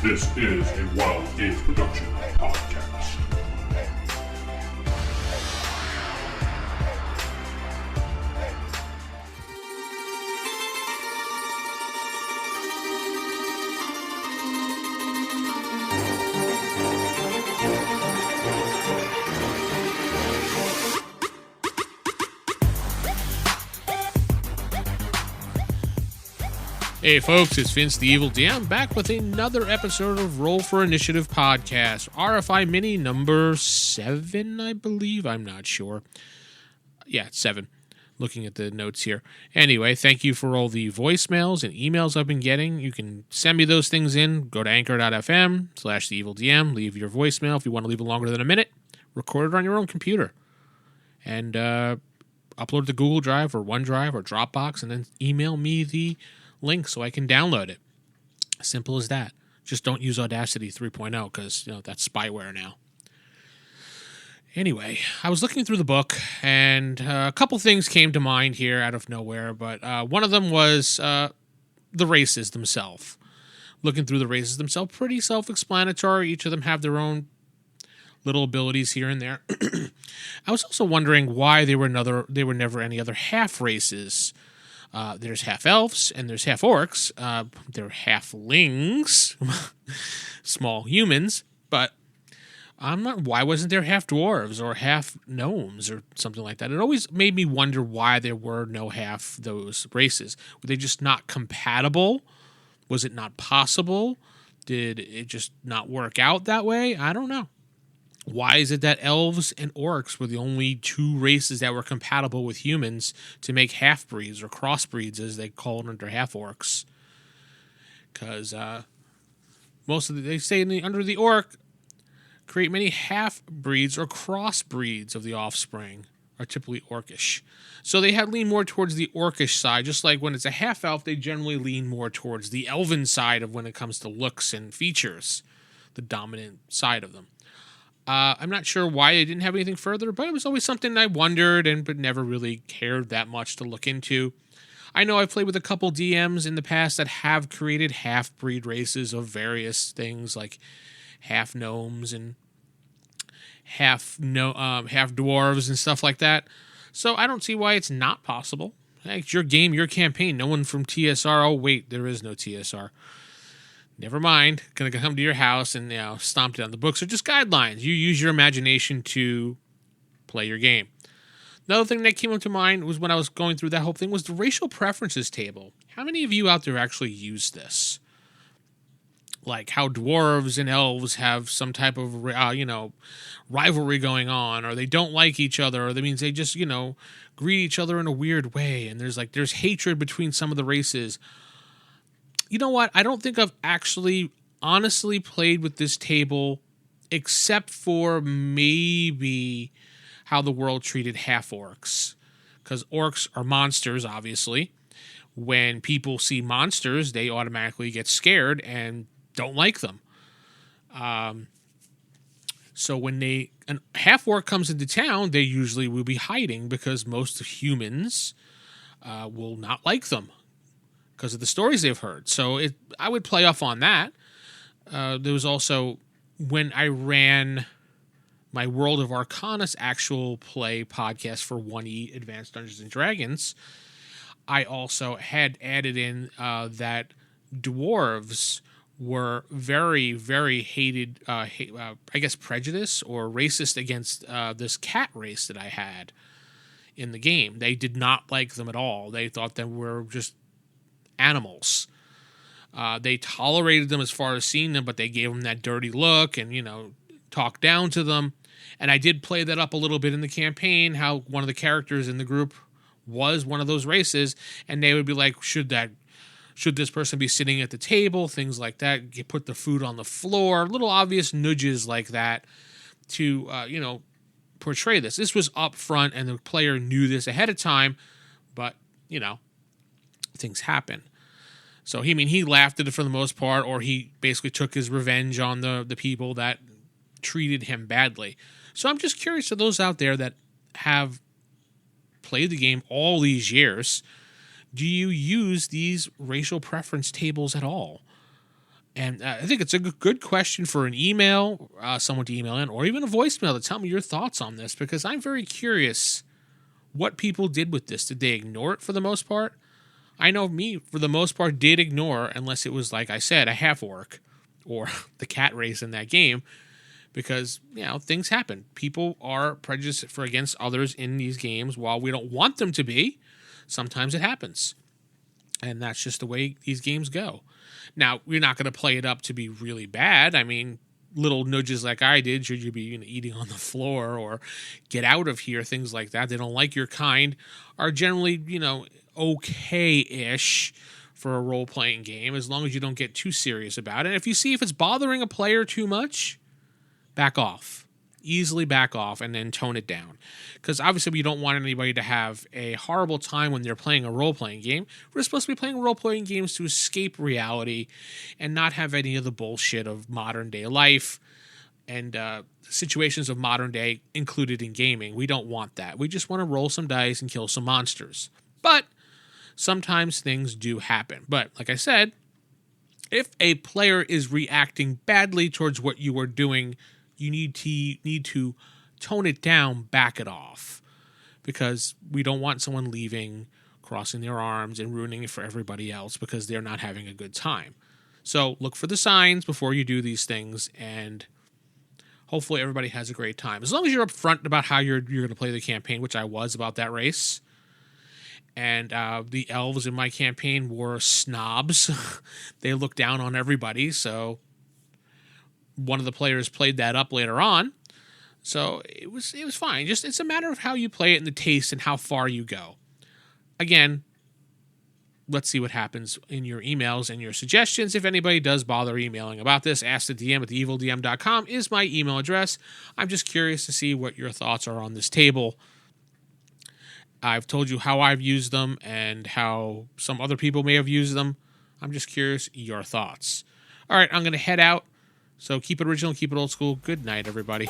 This is a Wild Game Production podcast. Hey folks, it's Vince the Evil DM back with another episode of Roll for Initiative podcast. RFI Mini number 7, I believe. I'm not sure. Yeah, it's 7. Looking at the notes here. Anyway, thank you for all the voicemails and emails I've been getting. You can send me those things in. Go to anchor.fm/theevildm. Leave your voicemail if you want to leave it longer than a minute. Record it on your own computer. And upload it to Google Drive or OneDrive or Dropbox and then email me the link so I can download it. Simple as that. Just don't use Audacity 3.0 because, that's spyware now. Anyway, I was looking through the book and a couple things came to mind here out of nowhere, but one of them was the races themselves. Looking through the races themselves, pretty self-explanatory. Each of them have their own little abilities here and there. I was also wondering why there were never any other half races. There's half elves and there's half orcs. They're halflings, small humans, but why wasn't there half dwarves or half gnomes or something like that? It always made me wonder why there were no half those races. Were they just not compatible? Was it not possible? Did it just not work out that way? I don't know. Why is it that elves and orcs were the only two races that were compatible with humans to make half-breeds or crossbreeds, as they call it under half-orcs? Because they say under the orc, create many half-breeds or crossbreeds of the offspring are typically orcish. So they lean more towards the orcish side, just like when it's a half-elf, they generally lean more towards the elven side of when it comes to looks and features, the dominant side of them. I'm not sure why they didn't have anything further, but it was always something I wondered but never really cared that much to look into. I know I've played with a couple DMs in the past that have created half-breed races of various things, like half gnomes and half dwarves and stuff like that. So I don't see why it's not possible. Hey, it's your game, your campaign. No one from TSR. Oh wait, there is no TSR. Never mind. Gonna come to your house and stomp down. The books are just guidelines. You use your imagination to play your game. Another thing that came up to mind was when I was going through that whole thing was the racial preferences table. How many of you out there actually use this? Like how dwarves and elves have some type of rivalry going on, or they don't like each other, or that means they just greet each other in a weird way, and there's hatred between some of the races. You know what? I don't think I've actually honestly played with this table except for maybe how the world treated half-orcs. Because orcs are monsters, obviously. When people see monsters, they automatically get scared and don't like them. So when a half-orc comes into town, they usually will be hiding because most humans will not like them because of the stories they've heard. So I would play off on that. There was also, when I ran my World of Arcanus actual play podcast for 1E Advanced Dungeons & Dragons, I also had added in that dwarves were very, very hated, prejudice or racist against this cat race that I had in the game. They did not like them at all. They thought they were just animals. They tolerated them as far as seeing them, but they gave them that dirty look and, talked down to them. And I did play that up a little bit in the campaign, how one of the characters in the group was one of those races, and they would be like, should this person be sitting at the table, things like that, you put the food on the floor, little obvious nudges like that to, portray this. This was up front, and the player knew this ahead of time, but, things happen. So, he laughed at it for the most part, or he basically took his revenge on the people that treated him badly. So I'm just curious to those out there that have played the game all these years, do you use these racial preference tables at all? And I think it's a good question for an email, someone to email in, or even a voicemail to tell me your thoughts on this, because I'm very curious what people did with this. Did they ignore it for the most part? I know me, for the most part, did ignore, unless it was, like I said, a half orc or the cat race in that game, because, things happen. People are prejudiced against others in these games. While we don't want them to be, sometimes it happens. And that's just the way these games go. Now, we're not going to play it up to be really bad. I mean, little nudges like I did, should you be eating on the floor or get out of here, things like that. They don't like your kind, are generally, okay-ish for a role-playing game, as long as you don't get too serious about it. If you see if it's bothering a player too much, back off. Easily back off and then tone it down. Because obviously we don't want anybody to have a horrible time when they're playing a role-playing game. We're supposed to be playing role-playing games to escape reality and not have any of the bullshit of modern-day life and situations of modern day included in gaming. We don't want that. We just want to roll some dice and kill some monsters. But sometimes things do happen. But like I said, if a player is reacting badly towards what you are doing, you need to tone it down, back it off, because we don't want someone leaving, crossing their arms, and ruining it for everybody else because they're not having a good time. So look for the signs before you do these things, and hopefully everybody has a great time. As long as you're upfront about how you're going to play the campaign, which I was about that race. And the elves in my campaign were snobs. They looked down on everybody, so one of the players played that up later on. So it was fine. Just it's a matter of how you play it and the taste and how far you go. Again, let's see what happens in your emails and your suggestions. If anybody does bother emailing about this, askthedm@theevildm.com is my email address. I'm just curious to see what your thoughts are on this table. I've told you how I've used them and how some other people may have used them. I'm just curious your thoughts. All right, I'm going to head out. So keep it original, keep it old school. Good night, everybody.